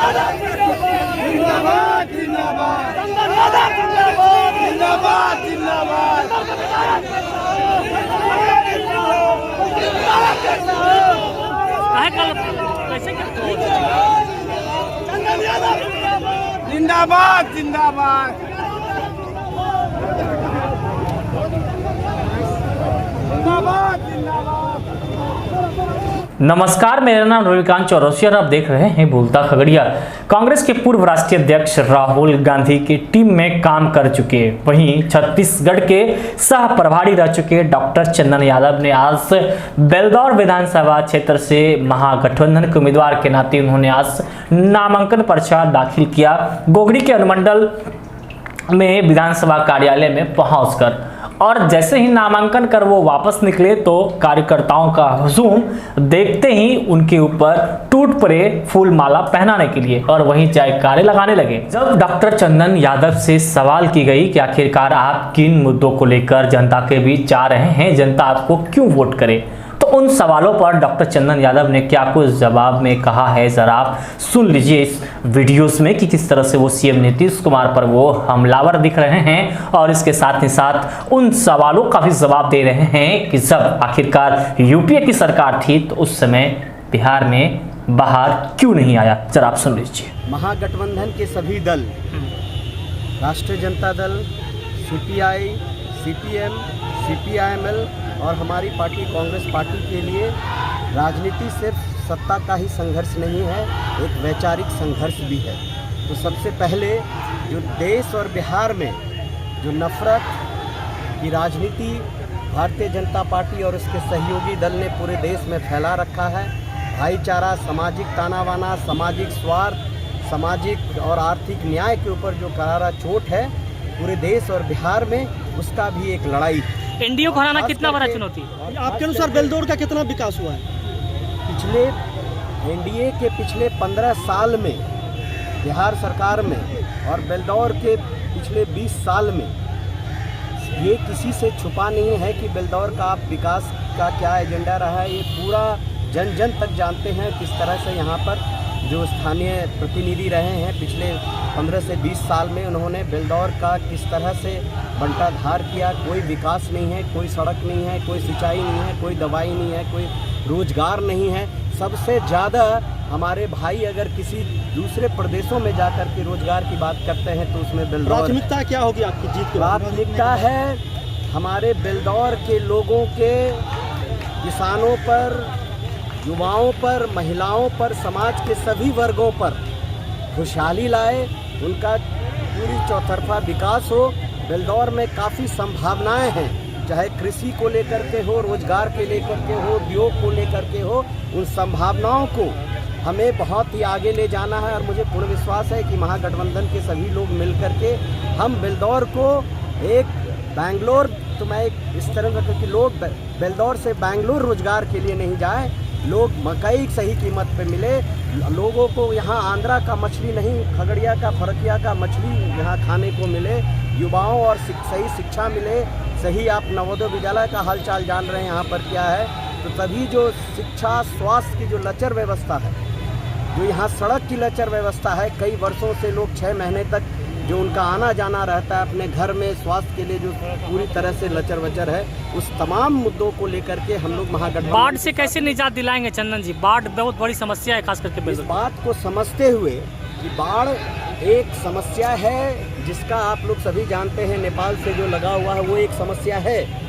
जिंदाबाद जिंदाबाद जिंदाबाद जिंदाबाद जिंदाबाद जिंदाबाद नमस्कार, मेरा नाम रविकांत चौरसिया और आप देख रहे हैं बोलता खगड़िया। कांग्रेस के पूर्व राष्ट्रीय अध्यक्ष राहुल गांधी की टीम में काम कर चुके वहीं छत्तीसगढ़ के सह प्रभारी रह चुके डॉक्टर चंदन यादव ने आज बेलदौर विधानसभा क्षेत्र से महागठबंधन के उम्मीदवार के नाते उन्होंने आज नामांकन पर्चा दाखिल किया। गोगरी के अनुमंडल में विधानसभा कार्यालय में पहुंचकर और जैसे ही नामांकन कर वो वापस निकले तो कार्यकर्ताओं का हुजूम देखते ही उनके ऊपर टूट पड़े फूल माला पहनाने के लिए और वहीं जयकारे लगाने लगे। जब डॉक्टर चंदन यादव से सवाल की गई कि आखिरकार आप किन मुद्दों को लेकर जनता के बीच जा रहे हैं, जनता आपको क्यों वोट करे, तो उन सवालों पर डॉक्टर चंदन यादव ने क्या कुछ जवाब में कहा है, जरा आप सुन लीजिए इस वीडियोस में कि किस तरह से वो सीएम नीतीश कुमार पर वो हमलावर दिख रहे हैं और इसके साथ ही साथ उन सवालों का भी जवाब दे रहे हैं कि जब आखिरकार यूपीए की सरकार थी तो उस समय बिहार में बाहर क्यों नहीं आया, जरा आप सुन लीजिए। महागठबंधन के सभी दल, राष्ट्रीय Janata Dal, CPI, CPM, CPIML और हमारी पार्टी कांग्रेस पार्टी के लिए राजनीति सिर्फ सत्ता का ही संघर्ष नहीं है, एक वैचारिक संघर्ष भी है। तो सबसे पहले जो देश और बिहार में जो नफरत की राजनीति भारतीय जनता पार्टी और उसके सहयोगी दल ने पूरे देश में फैला रखा है, भाईचारा, सामाजिक तानाबाना, सामाजिक स्वार्थ, सामाजिक और आर्थिक न्याय के ऊपर जो करारा चोट है पूरे देश और बिहार में, उसका भी एक लड़ाई। एनडीए को हराना कितना बड़ा चुनौती है? आपके अनुसार बेलदौर का कितना विकास हुआ है? पिछले एनडीए के पिछले 15 साल में बिहार सरकार में और बेलदौर के पिछले 20 साल में ये किसी से छुपा नहीं है कि बेलदौर का विकास का क्या एजेंडा रहा है। ये पूरा जन जन तक जानते हैं किस तरह से यहाँ पर जो स्थानीय प्रतिनिधि रहे हैं पिछले 15 से 20 साल में उन्होंने बेलदौर का किस तरह से बंटाधार किया। कोई विकास नहीं है, कोई सड़क नहीं है, कोई सिंचाई नहीं है, कोई दवाई नहीं है, कोई रोजगार नहीं है। सबसे ज़्यादा हमारे भाई अगर किसी दूसरे प्रदेशों में जाकर के रोजगार की बात करते हैं तो उसमें बेलदौर। प्राथमिकता क्या होगी आपकी जीत की? प्राथमिकता है हमारे बेलदौर के लोगों के, किसानों पर, युवाओं पर, महिलाओं पर, समाज के सभी वर्गों पर खुशहाली लाए, उनका पूरी चौतरफा विकास हो। बेलदौर में काफ़ी संभावनाएं हैं, चाहे कृषि को लेकर के हो, रोजगार के लेकर के हो, उद्योग को लेकर के हो। उन संभावनाओं को हमें बहुत ही आगे ले जाना है और मुझे पूर्ण विश्वास है कि महागठबंधन के सभी लोग मिलकर के हम बेलदौर को एक बैंगलोर, तो मैं एक इस तरह का कि लोग बेलदौर से बैंगलोर रोजगार के लिए नहीं जाएं, लोग मकई सही कीमत पे मिले, लोगों को यहाँ आंध्रा का मछली नहीं, खगड़िया का, फरकिया का मछली यहाँ खाने को मिले, युवाओं और सही शिक्षा मिले। सही आप नवोदय विद्यालय का हालचाल जान रहे हैं यहाँ पर क्या है। तो तभी जो शिक्षा, स्वास्थ्य की जो लचर व्यवस्था है, जो यहाँ सड़क की लचर व्यवस्था है, कई वर्षों से लोग 6 महीने तक जो उनका आना जाना रहता है अपने घर में स्वास्थ्य के लिए, जो पूरी तरह से लचर वचर है, उस तमाम मुद्दों को लेकर के हम लोग महागठबंधन। बाढ़ से कैसे निजात दिलाएंगे चंदन जी? बाढ़ बहुत बड़ी समस्या है, खास करके इस बात को समझते हुए कि बाढ़ एक समस्या है जिसका आप लोग सभी जानते हैं, नेपाल से जो लगा हुआ है वो एक समस्या है।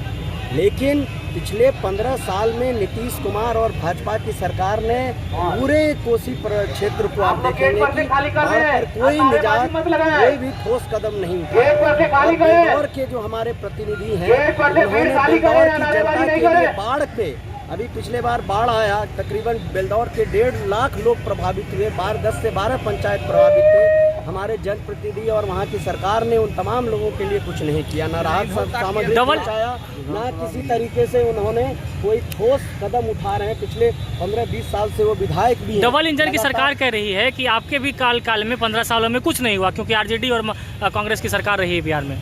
लेकिन पिछले 15 साल में नीतीश कुमार और भाजपा की सरकार ने पूरे कोसी क्षेत्र को आप देखेंगे कि बाढ़ पर कोई निजात, कोई भी ठोस कदम नहीं उठाया। बेलदौर के जो हमारे प्रतिनिधि हैं उन्होंने बेलदौर की जनता के लिए बाढ़ पे, अभी पिछले बार बाढ़ आया, तकरीबन बेलदौर के 1.5 लाख लोग प्रभावित हुए, 10 से 12 पंचायत प्रभावित थे। हमारे जनप्रतिनिधि और वहाँ की सरकार ने उन तमाम लोगों के लिए कुछ नहीं किया, ना राहत सामग्री पहुँचाया, ना किसी तरीके से उन्होंने कोई ठोस कदम उठा रहे हैं। पिछले 15-20 साल से वो विधायक भी हैं। डबल इंजन की सरकार कह रही है कि आपके भी काल में 15 सालों में कुछ नहीं हुआ, क्योंकि आरजेडी और कांग्रेस की सरकार रही है बिहार में।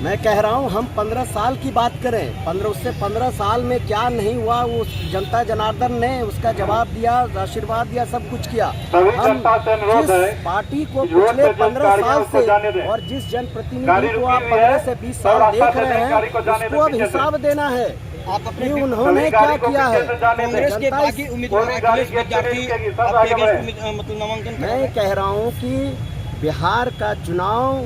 मैं कह रहा हूँ हम 15 साल की बात करें, 15 साल में क्या नहीं हुआ, वो जनता जनार्दन ने उसका जवाब दिया, आशीर्वाद दिया, सब कुछ किया। हम जिस पार्टी को पिछले 15 साल से और जिस जनप्रतिनिधि को आप 15 से 20 साल देख रहे हैं, उसको अब हिसाब देना है कि उन्होंने क्या किया है। कांग्रेस के बाकी उम्मीदवार अखिलेश विद्यार्थी मतलब नामांकन। मैं कह रहा हूँ कि बिहार का चुनाव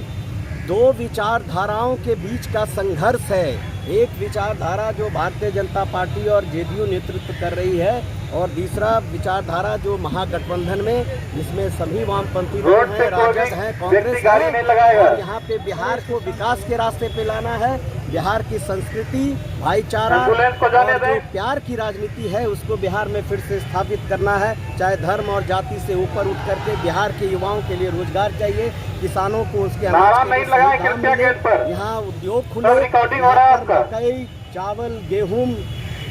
दो विचारधाराओं के बीच का संघर्ष है। एक विचारधारा जो भारतीय जनता पार्टी और जेडीयू नेतृत्व कर रही है, और दूसरा विचारधारा जो महागठबंधन में, जिसमें सभी वामपंथी लोग हैं, राजद हैं, कांग्रेस है, और यहाँ पे बिहार को विकास के रास्ते पे लाना है। बिहार की संस्कृति, भाईचारा और जो प्यार की राजनीति है, उसको बिहार में फिर से स्थापित करना है। चाहे धर्म और जाति से ऊपर उठ करके बिहार के युवाओं के लिए रोजगार चाहिए, किसानों को उसके अनाज के लिए सही दाम मिले, यहाँ उद्योग खुले, यहाँ पर मकई, चावल, गेहूं,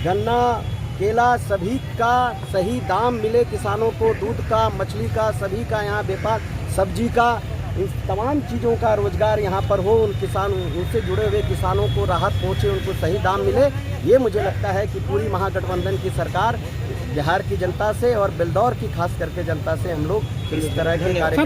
गन्ना, केला सभी का सही दाम मिले किसानों को, दूध का, मछली का, सभी का यहाँ व्यापार, सब्जी का, इन तमाम चीज़ों का रोजगार यहाँ पर हो, उन किसानों, उनसे जुड़े हुए किसानों को राहत पहुँचे, उनको सही दाम मिले। ये मुझे लगता है कि पूरी महागठबंधन की सरकार बिहार की जनता से और बेलदौर की खास करके जनता से हम लोग इस तरह के कार्यक्रम